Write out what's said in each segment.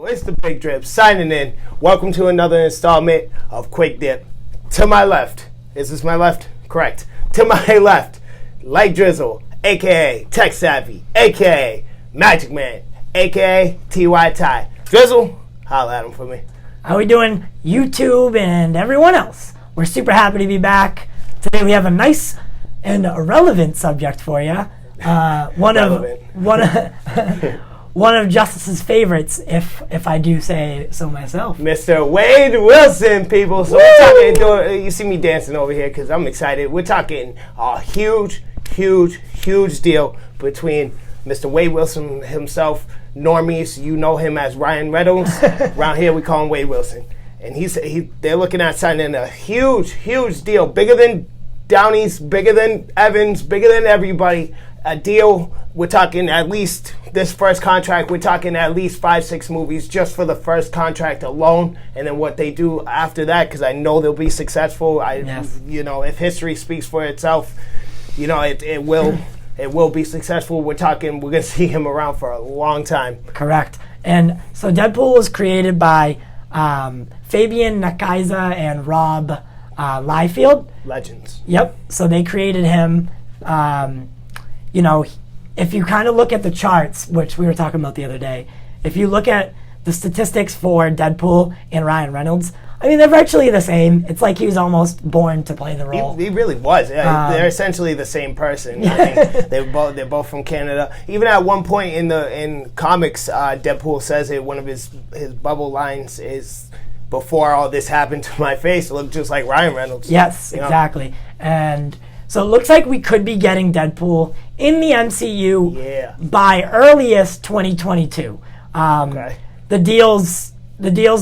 It's the Big Drip signing in. Welcome to another installment of Quick Dip. To my left, is this my left? Correct. To my left, Light Drizzle, aka Tech Savvy, aka Magic Man, aka TY Ty. Drizzle, holla at him for me. How we doing, YouTube and everyone else? We're super happy to be back. Today we have a nice and a relevant subject for you. One of Justice's favorites, if I do say so myself. Mr. Wade Wilson, people. So we're talking, you see me dancing over here because I'm excited. We're talking a huge deal between Mr. Wade Wilson himself, normies. You know him as Ryan Reynolds. Around here we call him Wade Wilson. And they're looking at signing a huge deal. Bigger than Downey's, bigger than Evans, bigger than everybody. A deal, we're talking at least this first contract, we're talking at least 5-6 movies just for the first contract alone, and then what they do after that, because I know they'll be successful. You know, if history speaks for itself, you know, it will be successful. We're gonna see him around for a long time. Correct. And so Deadpool was created by Fabian Nicieza and Rob Liefeld. Legends. Yep. So they created him. You know, if you kind of look at the charts, which we were talking about the other day, if you look at the statistics for Deadpool and Ryan Reynolds, I mean, they're virtually the same. It's like he was almost born to play the role. He really was. They're essentially the same person. I mean, they're both from Canada. Even at one point in comics, Deadpool says it. One of his bubble lines is, "Before all this happened to my face, it looked just like Ryan Reynolds." Yes, exactly. And so it looks like we could be getting Deadpool in the MCU by earliest 2022. Okay. The deal's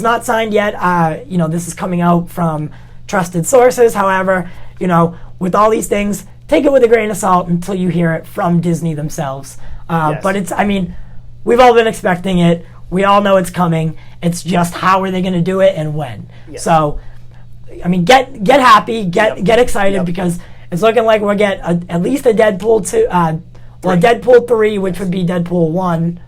not signed yet. You know, this is coming out from trusted sources. However, you know, with all these things, take it with a grain of salt until you hear it from Disney themselves. But I mean, we've all been expecting it. We all know it's coming. It's just how are they going to do it and when. Yes. So, I mean, get happy, get excited because it's looking like we'll get at least a Deadpool 2, Deadpool 3, which would be Deadpool 1.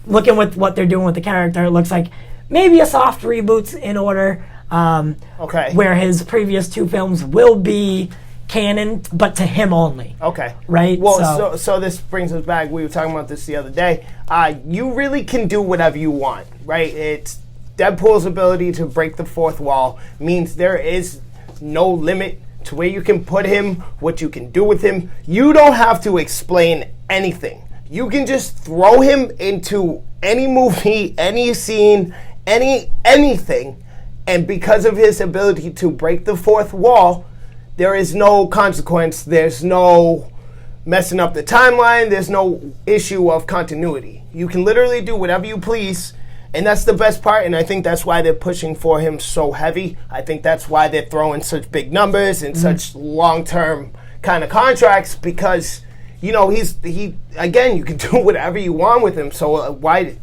Looking with what they're doing with the character, it looks like maybe a soft reboot's in order. Where his previous 2 films will be canon, but to him only. Okay. Right? Well, so this brings us back. We were talking about this the other day. You really can do whatever you want, right? It's Deadpool's ability to break the fourth wall means there is no limit to where you can put him, what you can do with him. You don't have to explain anything. You can just throw him into any movie, any scene, anything, and because of his ability to break the fourth wall, there is no consequence. There's no messing up the timeline. There's no issue of continuity. You can literally do whatever you please. And that's the best part, and I think that's why they're pushing for him so heavy. I think that's why they're throwing such big numbers and such long-term kind of contracts because, you know, again, you can do whatever you want with him. So why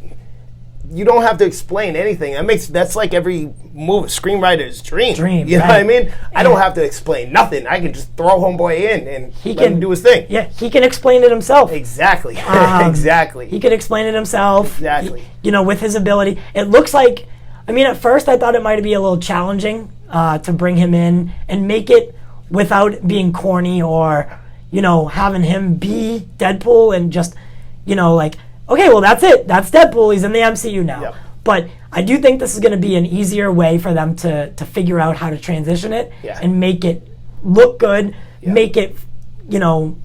you don't have to explain anything. That's like every screenwriter's dream. You know what I mean? I don't have to explain nothing. I can just throw homeboy in and let him do his thing. Yeah, he can explain it himself. Exactly. Exactly. He can explain it himself. Exactly. You know, with his ability. It looks like, I mean, at first I thought it might be a little challenging to bring him in and make it without being corny or, you know, having him be Deadpool and just, you know, like, okay, well, that's it. That's Deadpool. He's in the MCU now. Yep. But I do think this is going to be an easier way for them to figure out how to transition it and make it look good, make it, you know,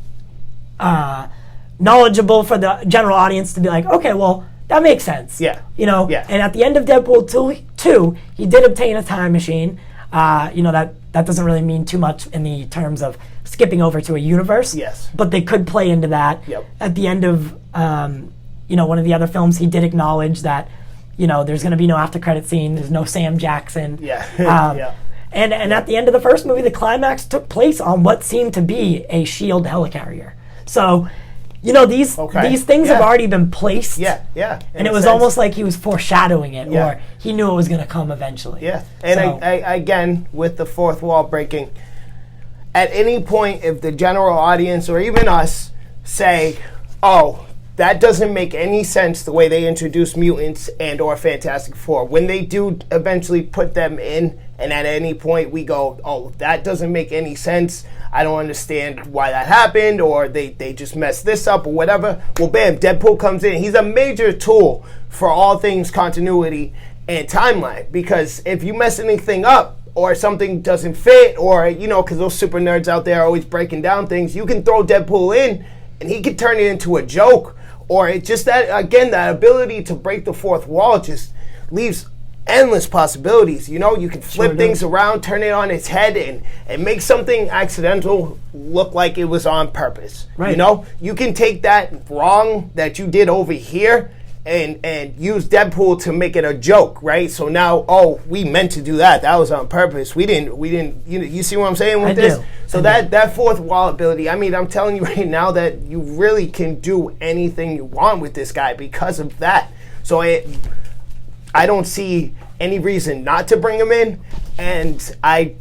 knowledgeable for the general audience to be like, okay, well, that makes sense. Yeah. You know, and at the end of Deadpool 2, he did obtain a time machine. You know, that doesn't really mean too much in the terms of skipping over to a universe. Yes. But they could play into that. Yep. At the end of you know, one of the other films, he did acknowledge that, you know, there's going to be no after credit scene. There's no Sam Jackson. Yeah. And at the end of the first movie, the climax took place on what seemed to be a SHIELD helicarrier. So, you know, these things have already been placed. Yeah. And it was almost like he was foreshadowing it, or he knew it was going to come eventually. Yeah. And so, again, with the fourth wall breaking, at any point, if the general audience or even us say, oh, that doesn't make any sense the way they introduce mutants and or Fantastic Four. When they do eventually put them in, and at any point we go, oh, that doesn't make any sense. I don't understand why that happened, or they just messed this up or whatever. Well, bam, Deadpool comes in. He's a major tool for all things continuity and timeline, because if you mess anything up or something doesn't fit, or, you know, because those super nerds out there are always breaking down things, you can throw Deadpool in and he can turn it into a joke. Or it just that, again, that ability to break the fourth wall just leaves endless possibilities. You know, you can flip things around, turn it on its head, and make something accidental look like it was on purpose. Right. You know, you can take that wrong that you did over here and use Deadpool to make it a joke, right? So now, oh, we meant to do that. That was on purpose. We didn't. You see what I'm saying with this? So that fourth wall ability, I mean, I'm telling you right now that you really can do anything you want with this guy because of that. So I don't see any reason not to bring him in, and I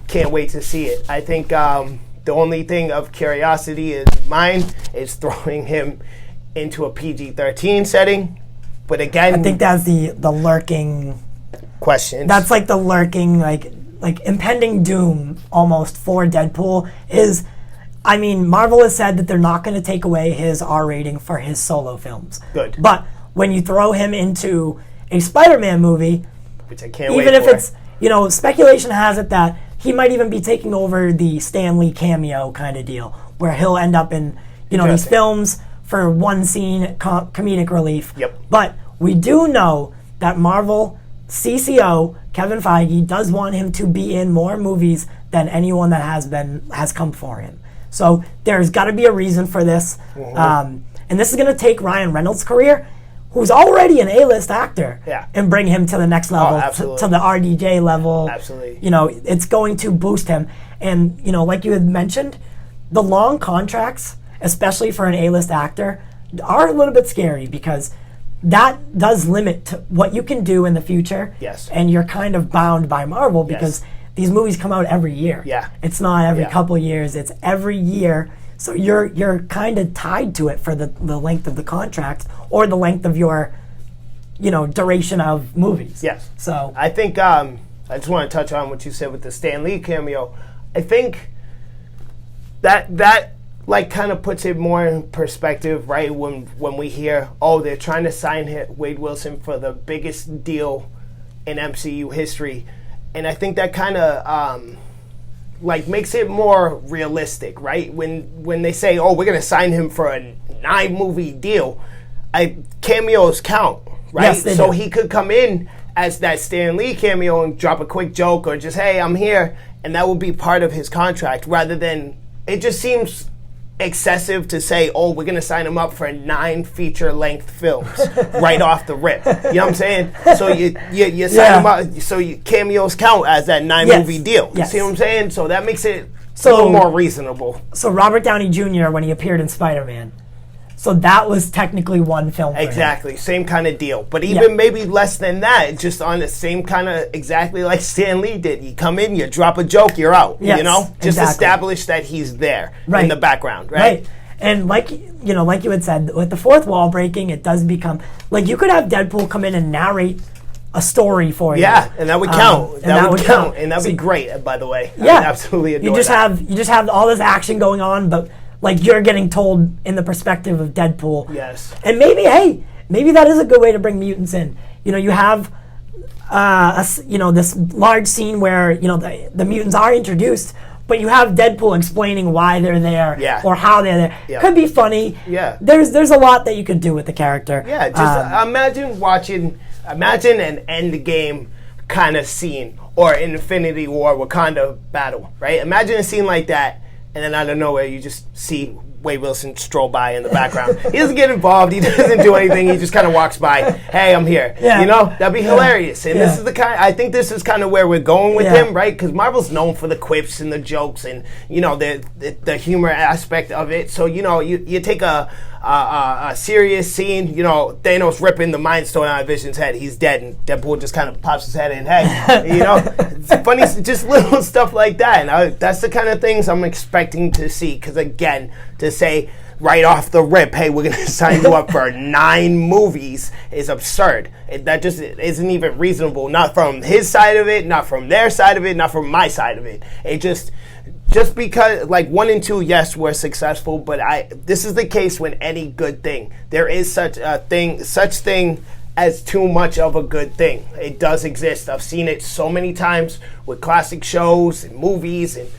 can't wait to see it. I think the only thing of curiosity is mine is throwing him into a PG-13 setting, but again, I think that's the lurking question. That's like the lurking, like impending doom almost for Deadpool is. I mean, Marvel has said that they're not going to take away his R rating for his solo films. Good, but when you throw him into a Spider-Man movie, which I can't wait even if for. it's, you know, speculation has it that he might even be taking over the Stan Lee cameo kind of deal, where he'll end up in, you know, these films for one scene, comedic relief. Yep. But we do know that Marvel CCO Kevin Feige does want him to be in more movies than anyone that has come before him. So there's got to be a reason for this. And this is going to take Ryan Reynolds' career, who's already an A-list actor, and bring him to the next level, to the RDJ level. Absolutely. You know, it's going to boost him. And, you know, like you had mentioned, the long contracts, especially for an A-list actor, are a little bit scary because that does limit what you can do in the future. Yes. And you're kind of bound by Marvel because these movies come out every year. Yeah. It's not every couple years, it's every year. So you're kind of tied to it for the length of the contract or the length of your, you know, duration of movies. Yes. So I think I just want to touch on what you said with the Stan Lee cameo. I think that like kind of puts it more in perspective, right? When we hear, oh, they're trying to sign Wade Wilson for the biggest deal in MCU history, and I think that kind of like makes it more realistic, right? When they say, oh, we're gonna sign him for a 9-movie deal, cameos count, right? Yes, so do. He could come in as that Stan Lee cameo and drop a quick joke or just, hey, I'm here, and that would be part of his contract, rather than, it just seems excessive to say, oh, we're going to sign him up for 9 feature-length films right off the rip. You know what I'm saying? So you sign him up, so cameos count as that 9-movie deal. You see what I'm saying? So that makes it a little more reasonable. So Robert Downey Jr., when he appeared in Spider-Man, so that was technically one film for Exactly, him. Same kind of deal. But even maybe less than that, just on the same kind of, exactly like Stan Lee did. You come in, you drop a joke, you're out. Yes, you know? Just establish that he's there in the background, right? And like you had said, with the fourth wall breaking, it does become, like you could have Deadpool come in and narrate a story for you. Yeah, and that would count. That would count. And that would be great, by the way. Yeah. I would absolutely adore that. You just have all this action going on, but like you're getting told in the perspective of Deadpool. Yes. And maybe that is a good way to bring mutants in. You know, you have this large scene where, you know, the mutants are introduced, but you have Deadpool explaining why they're there or how they're there. Yeah. Could be funny. Yeah. There's a lot that you could do with the character. Yeah, just imagine an Endgame kind of scene or Infinity War Wakanda battle, right? Imagine a scene like that, and then out of nowhere you just see Wade Wilson stroll by in the background. He doesn't get involved. He doesn't do anything. He just kind of walks by. Hey, I'm here. Yeah. You know, that'd be hilarious. And this is I think this is kind of where we're going with him, right? Because Marvel's known for the quips and the jokes and, you know, the humor aspect of it. So, you know, you take a serious scene, you know, Thanos ripping the Mind Stone out of Vision's head. He's dead, and Deadpool just kind of pops his head in. Hey, you know, it's funny, just little stuff like that. And that's the kind of things I'm expecting to see. Because again, to to say right off the rip, hey, we're going to sign you up for 9 movies is absurd. That just isn't even reasonable. Not from his side of it, not from their side of it, not from my side of it. It just because, like, 1 and 2, yes, we're successful, but this is the case with any good thing. There is such thing as too much of a good thing. It does exist. I've seen it so many times with classic shows and movies, and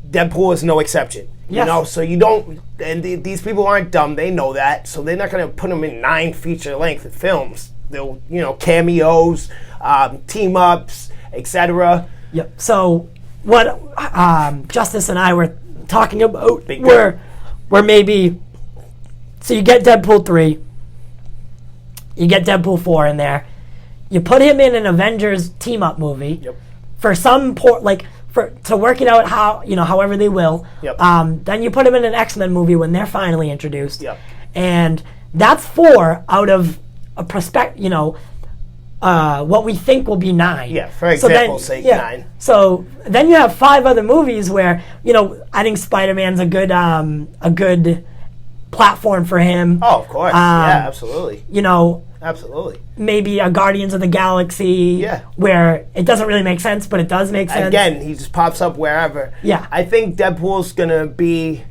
Deadpool is no exception. Yes. You know, so you don't, and these people aren't dumb. They know that, so they're not going to put them in 9 feature-length films. They'll, cameos, team-ups, etc. Yep. So what Justice and I were talking about were maybe, so you get Deadpool 3, you get Deadpool 4 in there, you put him in an Avengers team-up movie. Yep. For some to work it out however they will. Yep. Then you put him in an X-Men movie when they're finally introduced. Yep. And that's 4 out of a what we think will be 9. Yeah, for example's sake, 9. So then you have 5 other movies where, I think Spider-Man's a good platform for him. Oh, of course. Yeah, absolutely. Absolutely. Maybe a Guardians of the Galaxy, where it doesn't really make sense, but it does make sense. Again, he just pops up wherever. Yeah. I think Deadpool's going to be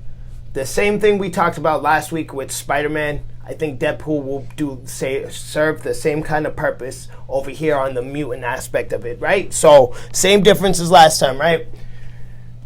the same thing we talked about last week with Spider-Man. I think Deadpool will serve the same kind of purpose over here on the mutant aspect of it, right? So, same difference as last time, right?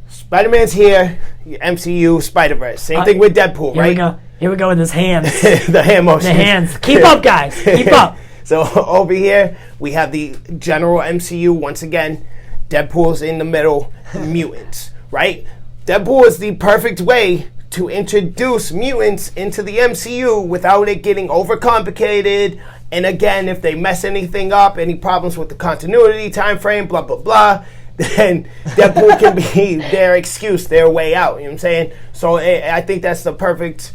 Spider-Man's here, MCU, Spider-Verse. Same thing with Deadpool, right? Here we go with his hands. The hand motion. The hands. Keep up, guys. Keep up. So over here, we have the general MCU. Once again, Deadpool's in the middle, mutants, right? Deadpool is the perfect way to introduce mutants into the MCU without it getting overcomplicated. And again, if they mess anything up, any problems with the continuity, time frame, blah, blah, blah, then Deadpool can be their excuse, their way out. You know what I'm saying? So I think that's the perfect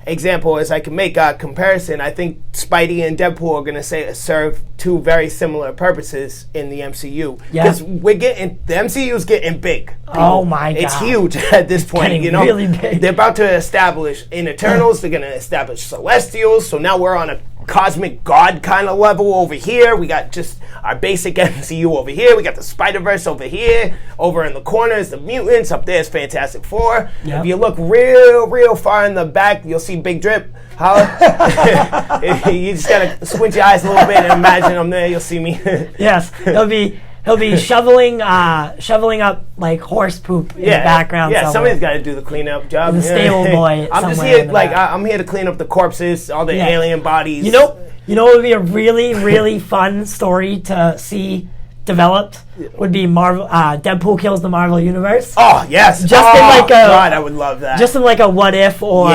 example as I can make a comparison. I think Spidey and Deadpool are going to serve 2 very similar purposes in the MCU. Because the MCU is getting big. Oh my God. It's huge at this point. Getting really big. They're about to establish in Eternals, they're going to establish Celestials. So now we're on a cosmic god kind of level over here. We got just our basic MCU over here. We got the Spider-Verse over here. Over in the corner is the mutants. Up there is Fantastic Four. Yep. If you look real far in the back, you'll see Big Drip. You just gotta squint your eyes a little bit and imagine I'm there. You'll see me. Yes, he'll be shoveling up like horse poop in the background. Yeah, somewhere. Somebody's got to do the cleanup job. The stable boy. I'm just here, I'm here to clean up the corpses, all the alien bodies. You know, it would be a really fun story to see developed. Would be Deadpool kills the Marvel Universe. Oh yes, God, I would love that. Just in like a what if or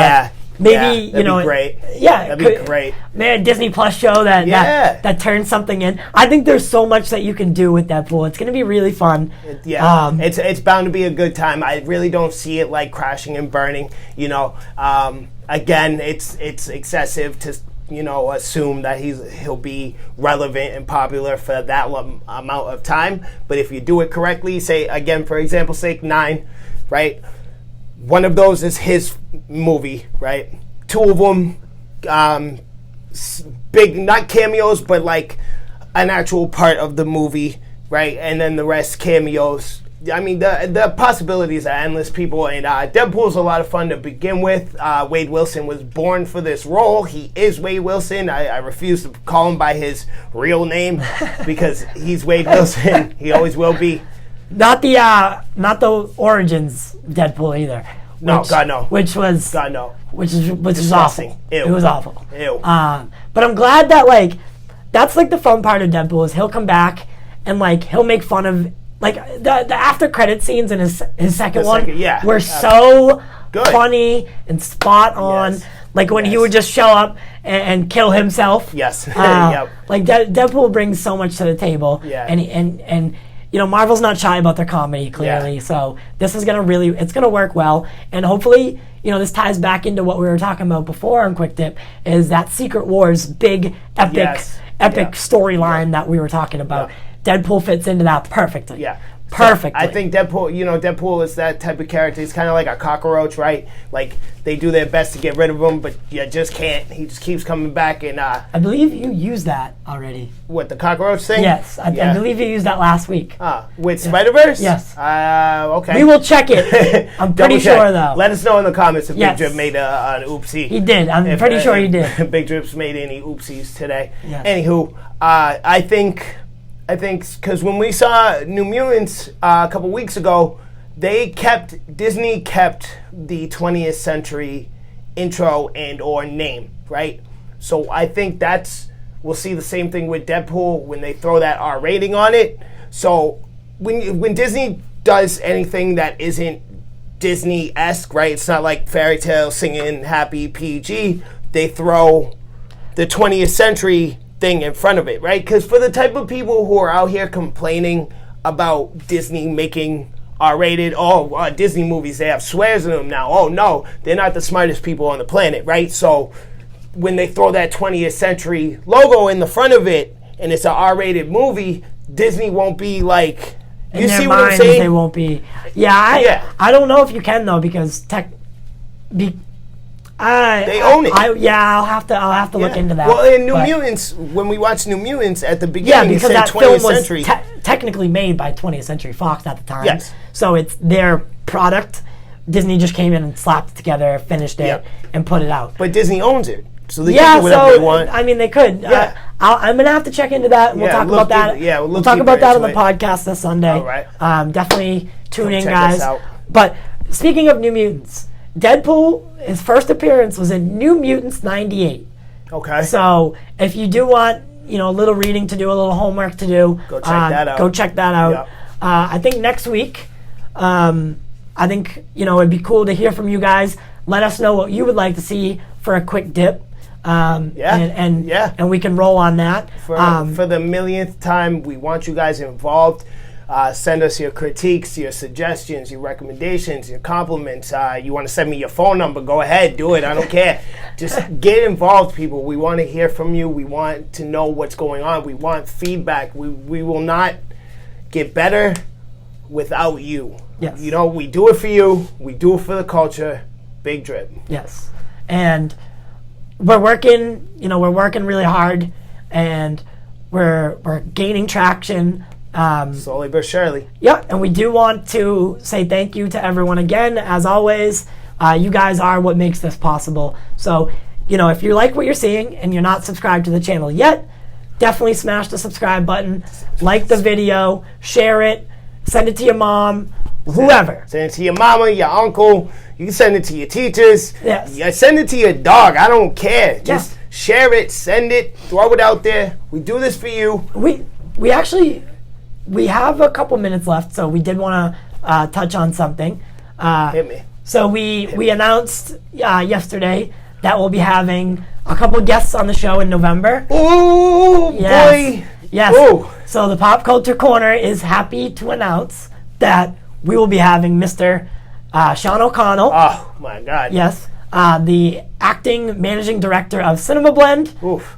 maybe that'd be great. Yeah, that'd be great. Man, Disney Plus show that turns something in. I think there's so much that you can do with Deadpool. It's gonna be really fun. It's bound to be a good time. I really don't see it like crashing and burning. Again, it's excessive to assume that he'll be relevant and popular for that amount of time. But if you do it correctly, say again for example's sake, 9, right? One of those is his movie, right? 2 of them, big, not cameos, but like an actual part of the movie, right? And then the rest cameos. I mean, the possibilities are endless, people. And Deadpool's a lot of fun to begin with. Wade Wilson was born for this role. He is Wade Wilson. I refuse to call him by his real name because he's Wade Wilson. He always will be. Not the Origins Deadpool either. No, God no. Which was God no. Which is awful. Ew. It was awful. Ew. But I'm glad that that's the fun part of Deadpool is he'll come back and he'll make fun of the after credit scenes in his second one were so good. Funny and spot on. Yes. When he would just show up and kill himself. Yes. Yep. Deadpool brings so much to the table. Yeah. And Marvel's not shy about their comedy, clearly. Yeah. So this is it's gonna work well. And hopefully, this ties back into what we were talking about before on Quick Tip, is that Secret Wars big, epic storyline that we were talking about. Yeah. Deadpool fits into that perfectly. Yeah. perfectly. I think Deadpool is that type of character. He's kind of like a cockroach, right? Like, they do their best to get rid of him, but you just can't. He just keeps coming back. And I believe you used that already. What, the cockroach thing? Yes, I believe you used that last week. With Spider-Verse? Yes. Okay. We will check it. I'm pretty sure, though. Let us know in the comments if Big Drip made an oopsie. He did. I'm pretty sure he did. Big Drip's made any oopsies today. Yes. Anywho, I think because when we saw New Mutants a couple weeks ago, Disney kept the 20th century intro and or name, right? So I think we'll see the same thing with Deadpool when they throw that R rating on it. So when Disney does anything that isn't Disney-esque, right? It's not like fairy tale singing happy PG. They throw the 20th century thing in front of it, right? Because for the type of people who are out here complaining about Disney making R-rated, Disney movies, they have swears in them now. Oh, no, they're not the smartest people on the planet, right? So when they throw that 20th century logo in the front of it and it's an R-rated movie, Disney won't be like... You see what I'm saying? They won't be... I don't know if you can, though, because they own it. I'll have to look into that. Well, in New Mutants, when we watched New Mutants at the beginning, it said that 20th film was century. Technically made by 20th Century Fox at the time. Yes. So it's their product. Disney just came in and slapped it together, finished it, and put it out. But Disney owns it, so they can do whatever they want. I mean, they could. Yeah. I'm gonna have to check into that. And we'll talk about that. We'll talk about that on the podcast this Sunday. All right. Definitely tune in, check guys. us out. But speaking of New Mutants, Deadpool, his first appearance was in New Mutants '98. Okay. So if you do want, a little reading to do, a little homework to do, go check that out. Yep. I think next week, it'd be cool to hear from you guys. Let us know what you would like to see for a quick dip. And we can roll on that. For the millionth time, we want you guys involved. Send us your critiques, your suggestions, your recommendations, your compliments. You want to send me your phone number, go ahead, do it. I don't care. Just get involved, people. We want to hear from you. We want to know what's going on. We want feedback. We will not get better without you. Yes. We do it for you. We do it for the culture. Big Drip. Yes. And we're working really hard, and we're gaining traction. Slowly but surely. Yeah, and we do want to say thank you to everyone again. As always, you guys are what makes this possible. So, if you like what you're seeing and you're not subscribed to the channel yet, definitely smash the subscribe button, like the video, share it, send it to your mom, whoever. Send it to your mama, your uncle. You can send it to your teachers. Yes. Yeah, send it to your dog. I don't care. Just share it, send it, throw it out there. We do this for you. We have a couple minutes left, so we did want to touch on something. Hit me. So we announced yesterday that we'll be having a couple guests on the show in November. Ooh, boy. Yes. Ooh. So the Pop Culture Corner is happy to announce that we will be having Mr. Sean O'Connell. Oh, my God. Yes. The acting managing director of Cinema Blend. Oof.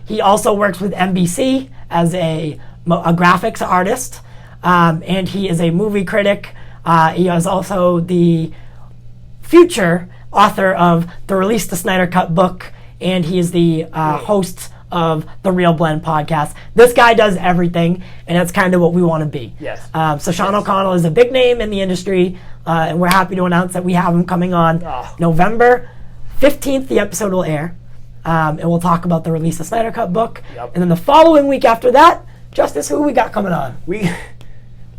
He also works with NBC as a graphics artist, and he is a movie critic. He is also the future author of the Release the Snyder Cut book, and he is the host of the Real Blend podcast. This guy does everything, and that's kind of what we want to be. Yes. So Sean O'Connell is a big name in the industry, and we're happy to announce that we have him coming on November 15th. The episode will air, and we'll talk about the Release the Snyder Cut book. Yep. And then the following week after that, Justice, who we got coming on?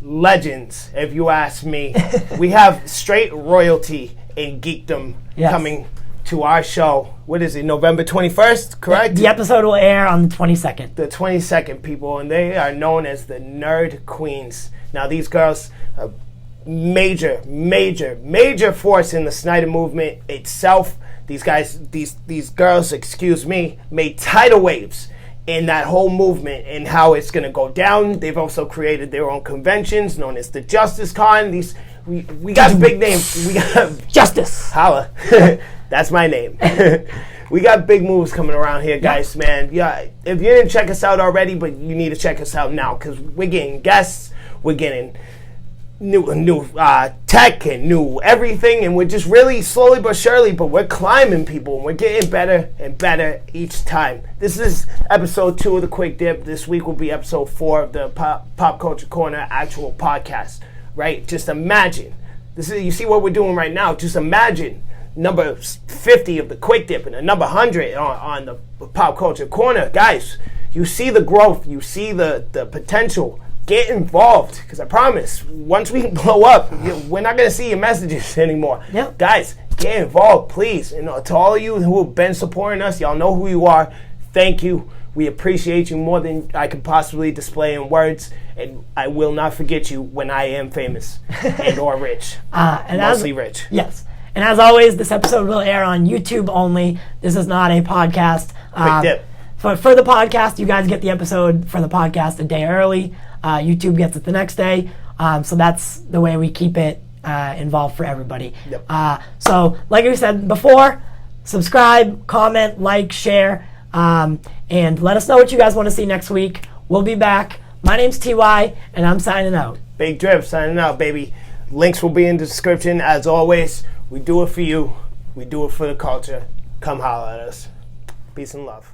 Legends, if you ask me. We have straight royalty in geekdom coming to our show. What is it, November 21st, correct? The episode will air on the 22nd. The 22nd, people, and they are known as the Nerd Queens. Now, these girls are major force in the Snyder movement itself. These girls, made tidal waves in that whole movement and how it's going to go down. They've also created their own conventions known as the Justice Con. We got big names. We got Justice. Holla. That's my name. We got big moves coming around here, guys, man. Yeah, if you didn't check us out already, but you need to check us out now because we're getting guests. We're getting new tech and new everything, and we're just really slowly but surely, but we're climbing, people, and we're getting better and better each time. This is episode 2 of the Quick Dip. This week will be episode 4 of the Pop Culture Corner actual podcast, right? Just imagine. You see what we're doing right now. Just imagine number 50 of the Quick Dip and the number 100 on the Pop Culture Corner. Guys, you see the growth. You see the potential. Get involved, because I promise, once we blow up, we're not going to see your messages anymore. Yep. Guys, get involved, please. To all of you who have been supporting us, y'all know who you are. Thank you. We appreciate you more than I could possibly display in words, and I will not forget you when I am famous and or rich. Mostly rich. Yes. And as always, this episode will air on YouTube only. This is not a podcast. Quick Dip. For the podcast, you guys get the episode for the podcast a day early. YouTube gets it the next day. So that's the way we keep it involved for everybody. Yep. So like we said before, subscribe, comment, like, share, and let us know what you guys want to see next week. We'll be back. My name's TY, and I'm signing out. Big Drip signing out, baby. Links will be in the description. As always, we do it for you. We do it for the culture. Come holler at us. Peace and love.